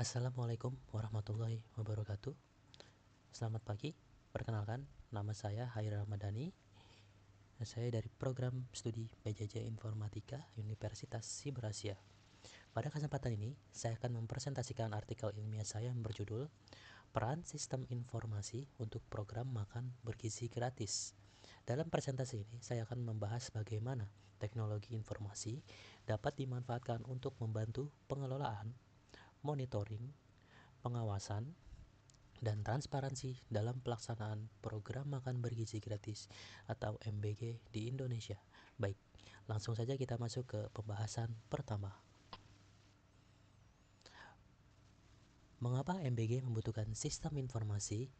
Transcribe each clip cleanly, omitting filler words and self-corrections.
Assalamualaikum warahmatullahi wabarakatuh. Selamat pagi, perkenalkan nama saya Hairil Ramadhani. Saya dari program studi PJJ Informatika Universitas Siberasia. Pada kesempatan ini, saya akan mempresentasikan artikel ilmiah saya yang berjudul Peran Sistem Informasi untuk Program Makan Bergizi Gratis. Dalam presentasi ini, saya akan membahas bagaimana teknologi informasi dapat dimanfaatkan untuk membantu pengelolaan, monitoring, pengawasan, dan transparansi dalam pelaksanaan program makan bergizi gratis atau MBG di Indonesia. Baik, langsung saja kita masuk ke pembahasan pertama. Mengapa MBG membutuhkan sistem informasi?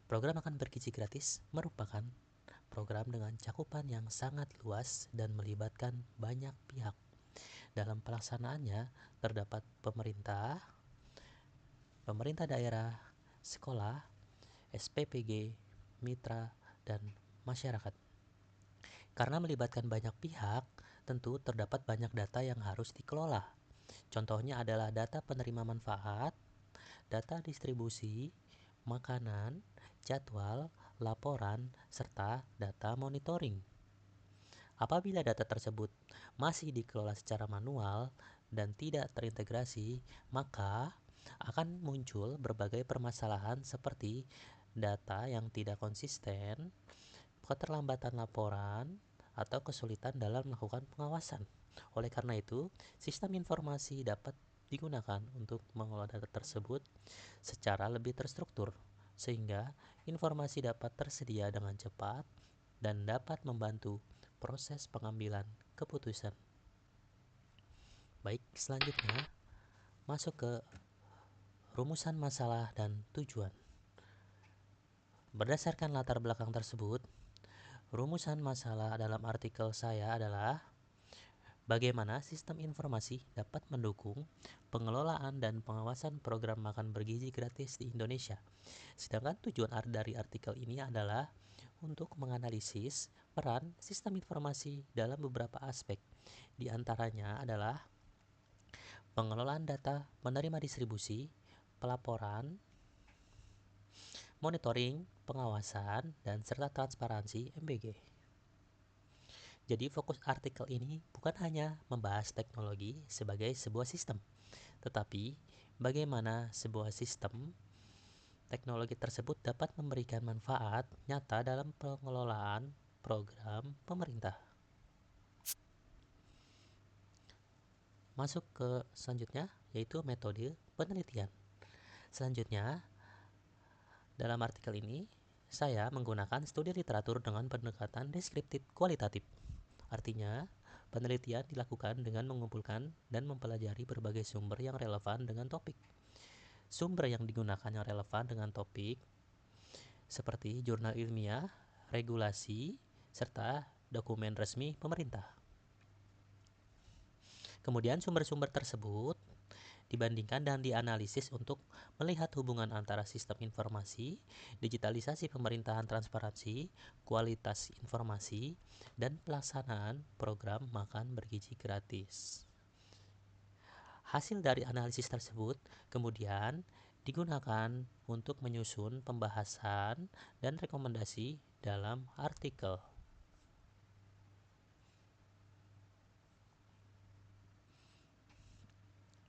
Program makan bergizi gratis merupakan program dengan cakupan yang sangat luas dan melibatkan banyak pihak. Dalam pelaksanaannya terdapat pemerintah daerah, sekolah, SPPG, mitra, dan masyarakat. Karena melibatkan banyak pihak, tentu terdapat banyak data yang harus dikelola. Contohnya adalah data penerima manfaat, data distribusi, makanan, jadwal, laporan, serta data monitoring. Apabila data tersebut masih dikelola secara manual dan tidak terintegrasi, maka akan muncul berbagai permasalahan seperti data yang tidak konsisten, keterlambatan laporan, atau kesulitan dalam melakukan pengawasan. Oleh karena itu, sistem informasi dapat digunakan untuk mengelola data tersebut secara lebih terstruktur, sehingga informasi dapat tersedia dengan cepat dan dapat membantu proses pengambilan keputusan. Baik, selanjutnya masuk ke rumusan masalah dan tujuan. Berdasarkan latar belakang tersebut, rumusan masalah dalam artikel saya adalah bagaimana sistem informasi dapat mendukung pengelolaan dan pengawasan program makan bergizi gratis di Indonesia. Sedangkan tujuan dari artikel ini adalah untuk menganalisis peran sistem informasi dalam beberapa aspek. Di antaranya adalah pengelolaan data penerima distribusi, pelaporan, monitoring, pengawasan, dan serta transparansi MBG. Jadi fokus artikel ini bukan hanya membahas teknologi sebagai sebuah sistem, tetapi bagaimana sebuah sistem teknologi tersebut dapat memberikan manfaat nyata dalam pengelolaan program pemerintah. Masuk ke selanjutnya, yaitu metode penelitian. Selanjutnya, dalam artikel ini, saya menggunakan studi literatur dengan pendekatan deskriptif kualitatif. Artinya, penelitian dilakukan dengan mengumpulkan dan mempelajari berbagai sumber yang relevan dengan topik. Sumber yang digunakan yang relevan dengan topik seperti jurnal ilmiah, regulasi, serta dokumen resmi pemerintah. Kemudian sumber-sumber tersebut dibandingkan dan dianalisis untuk melihat hubungan antara sistem informasi, digitalisasi pemerintahan transparansi, kualitas informasi, dan pelaksanaan program makan bergizi gratis. Hasil dari analisis tersebut kemudian digunakan untuk menyusun pembahasan dan rekomendasi dalam artikel.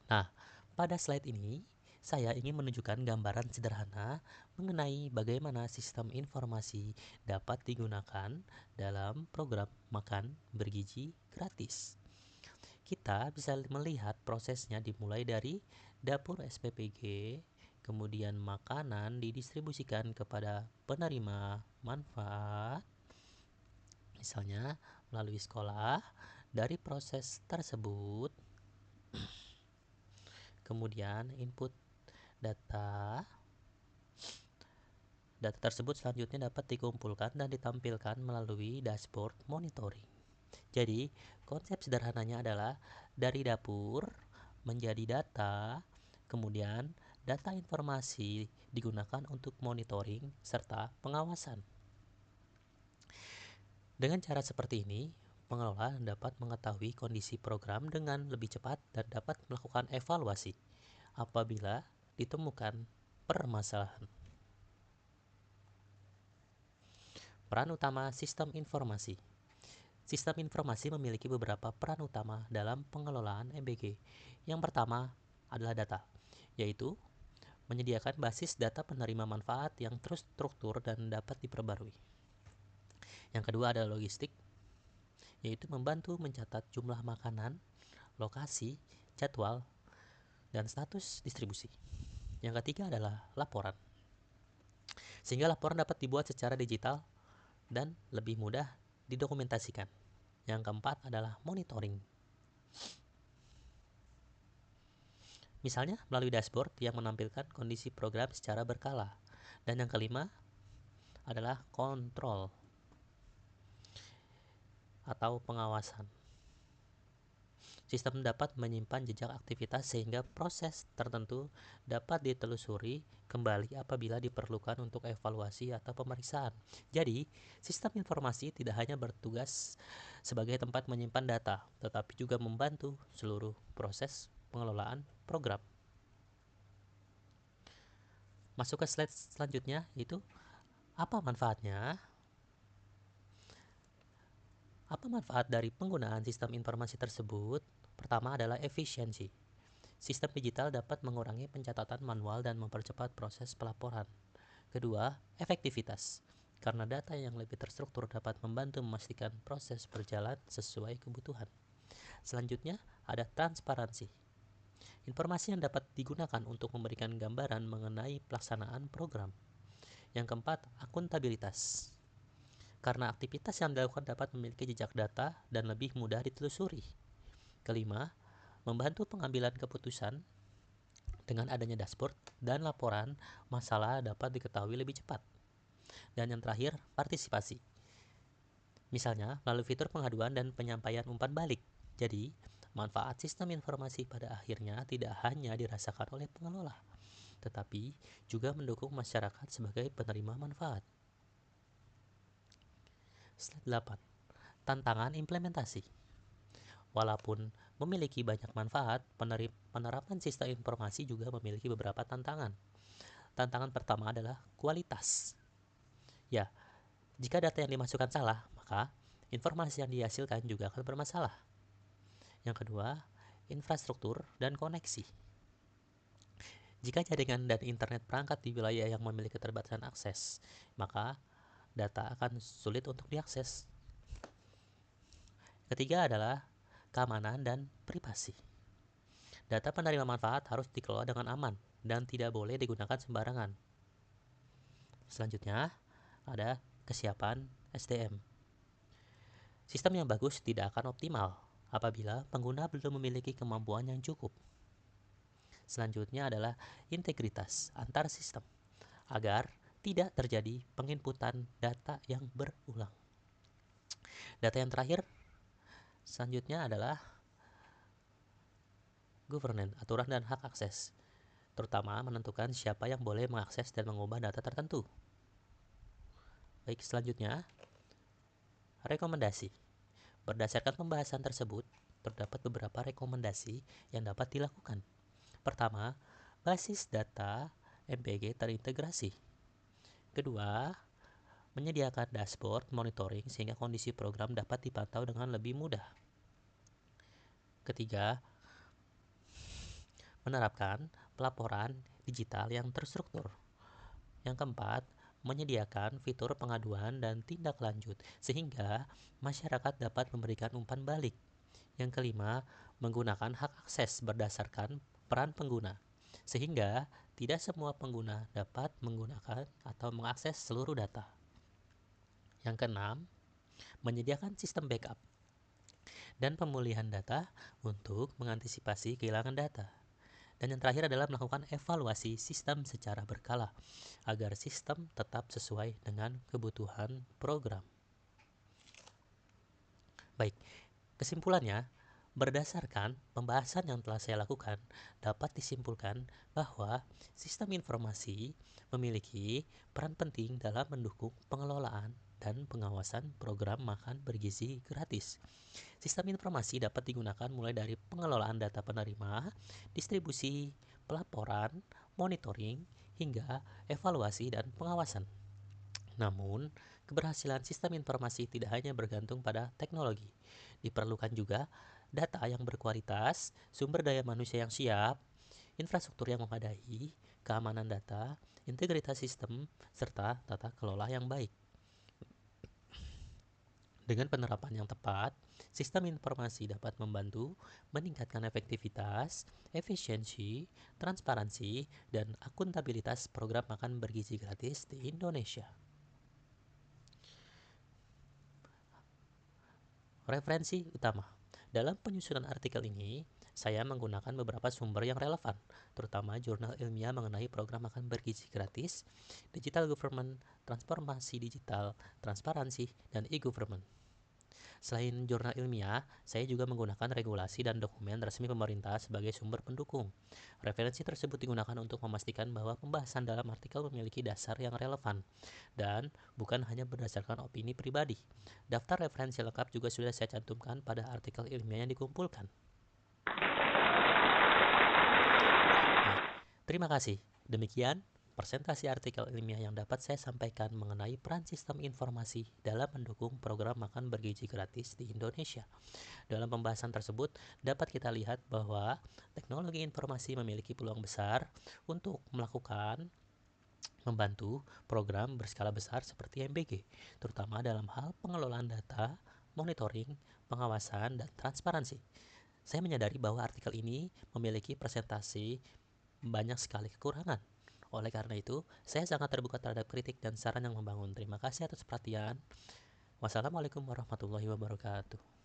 Nah, pada slide ini saya ingin menunjukkan gambaran sederhana mengenai bagaimana sistem informasi dapat digunakan dalam program makan bergizi gratis. Kita bisa melihat prosesnya dimulai dari dapur SPPG, kemudian makanan didistribusikan kepada penerima manfaat, misalnya melalui sekolah. Dari proses tersebut, kemudian input data tersebut selanjutnya dapat dikumpulkan dan ditampilkan melalui dashboard monitoring. Jadi, konsep sederhananya adalah dari dapur menjadi data, kemudian data informasi digunakan untuk monitoring serta pengawasan. Dengan cara seperti ini, pengelola dapat mengetahui kondisi program dengan lebih cepat dan dapat melakukan evaluasi apabila ditemukan permasalahan. Peran utama sistem informasi. Sistem informasi memiliki beberapa peran utama dalam pengelolaan MBG. Yang pertama adalah data, yaitu menyediakan basis data penerima manfaat yang terstruktur dan dapat diperbarui. Yang kedua adalah logistik, yaitu membantu mencatat jumlah makanan, lokasi, jadwal, dan status distribusi. Yang ketiga adalah laporan, sehingga laporan dapat dibuat secara digital dan lebih mudah didokumentasikan. Yang keempat adalah monitoring, misalnya melalui dashboard yang menampilkan kondisi program secara berkala. Dan yang kelima adalah kontrol atau pengawasan. Sistem dapat menyimpan jejak aktivitas sehingga proses tertentu dapat ditelusuri kembali apabila diperlukan untuk evaluasi atau pemeriksaan. Jadi, sistem informasi tidak hanya bertugas sebagai tempat menyimpan data, tetapi juga membantu seluruh proses pengelolaan program. Masuk ke slide selanjutnya, yaitu apa manfaatnya? Apa manfaat dari penggunaan sistem informasi tersebut? Pertama adalah efisiensi. Sistem digital dapat mengurangi pencatatan manual dan mempercepat proses pelaporan. Kedua, efektivitas. Karena data yang lebih terstruktur dapat membantu memastikan proses berjalan sesuai kebutuhan. Selanjutnya, ada transparansi. Informasi yang dapat digunakan untuk memberikan gambaran mengenai pelaksanaan program. Yang keempat, akuntabilitas. Karena aktivitas yang dilakukan dapat memiliki jejak data dan lebih mudah ditelusuri. Kelima, membantu pengambilan keputusan. Dengan adanya dashboard dan laporan, masalah dapat diketahui lebih cepat. Dan yang terakhir, partisipasi. Misalnya, melalui fitur pengaduan dan penyampaian umpan balik. Jadi, manfaat sistem informasi pada akhirnya tidak hanya dirasakan oleh pengelola, tetapi juga mendukung masyarakat sebagai penerima manfaat. Slide 8. Tantangan implementasi. Walaupun memiliki banyak manfaat, penerapan sistem informasi juga memiliki beberapa tantangan. Tantangan pertama adalah kualitas. Ya, jika data yang dimasukkan salah, maka informasi yang dihasilkan juga akan bermasalah. Yang kedua, infrastruktur dan koneksi. Jika jaringan dan internet perangkat di wilayah yang memiliki keterbatasan akses, maka data akan sulit untuk diakses. Ketiga adalah keamanan dan privasi. Data penerima manfaat harus dikelola dengan aman dan tidak boleh digunakan sembarangan. Selanjutnya, ada kesiapan SDM. Sistem yang bagus tidak akan optimal apabila pengguna belum memiliki kemampuan yang cukup. Selanjutnya adalah integritas antar sistem, agar tidak terjadi penginputan data yang berulang. Data yang terakhir selanjutnya adalah governance, aturan dan hak akses, terutama menentukan siapa yang boleh mengakses dan mengubah data tertentu. Baik, selanjutnya rekomendasi. Berdasarkan pembahasan tersebut, terdapat beberapa rekomendasi yang dapat dilakukan. Pertama, basis data MBG terintegrasi. Kedua, menyediakan dashboard monitoring sehingga kondisi program dapat dipantau dengan lebih mudah. Ketiga, menerapkan pelaporan digital yang terstruktur. Yang keempat, menyediakan fitur pengaduan dan tindak lanjut sehingga masyarakat dapat memberikan umpan balik. Yang kelima, menggunakan hak akses berdasarkan peran pengguna sehingga tidak semua pengguna dapat menggunakan atau mengakses seluruh data. Yang keenam, menyediakan sistem backup dan pemulihan data untuk mengantisipasi kehilangan data. Dan yang terakhir adalah melakukan evaluasi sistem secara berkala agar sistem tetap sesuai dengan kebutuhan program. Baik, kesimpulannya, berdasarkan pembahasan yang telah saya lakukan, dapat disimpulkan bahwa sistem informasi memiliki peran penting dalam mendukung pengelolaan dan pengawasan program makan bergizi gratis. Sistem informasi dapat digunakan mulai dari pengelolaan data penerima, distribusi, pelaporan, monitoring, hingga evaluasi dan pengawasan. Namun, keberhasilan sistem informasi tidak hanya bergantung pada teknologi. Diperlukan juga data yang berkualitas, sumber daya manusia yang siap, infrastruktur yang memadai, keamanan data, integritas sistem, serta tata kelola yang baik. Dengan penerapan yang tepat, sistem informasi dapat membantu meningkatkan efektivitas, efisiensi, transparansi, dan akuntabilitas program makan bergizi gratis di Indonesia. Referensi utama. Dalam penyusunan artikel ini, saya menggunakan beberapa sumber yang relevan, terutama jurnal ilmiah mengenai program makan bergizi gratis, digital government, transformasi digital, transparansi, dan e-government. Selain jurnal ilmiah, saya juga menggunakan regulasi dan dokumen resmi pemerintah sebagai sumber pendukung. Referensi tersebut digunakan untuk memastikan bahwa pembahasan dalam artikel memiliki dasar yang relevan dan bukan hanya berdasarkan opini pribadi. Daftar referensi lengkap juga sudah saya cantumkan pada artikel ilmiah yang dikumpulkan. Baik, terima kasih. Demikian presentasi artikel ilmiah yang dapat saya sampaikan mengenai peran sistem informasi dalam mendukung program makan bergizi gratis di Indonesia. Dalam pembahasan tersebut, dapat kita lihat bahwa teknologi informasi memiliki peluang besar untuk membantu program berskala besar seperti MBG, terutama dalam hal pengelolaan data, monitoring, pengawasan, dan transparansi. Saya menyadari bahwa artikel ini memiliki presentasi banyak sekali kekurangan. Oleh karena itu, saya sangat terbuka terhadap kritik dan saran yang membangun. Terima kasih atas perhatian. Wassalamualaikum warahmatullahi wabarakatuh.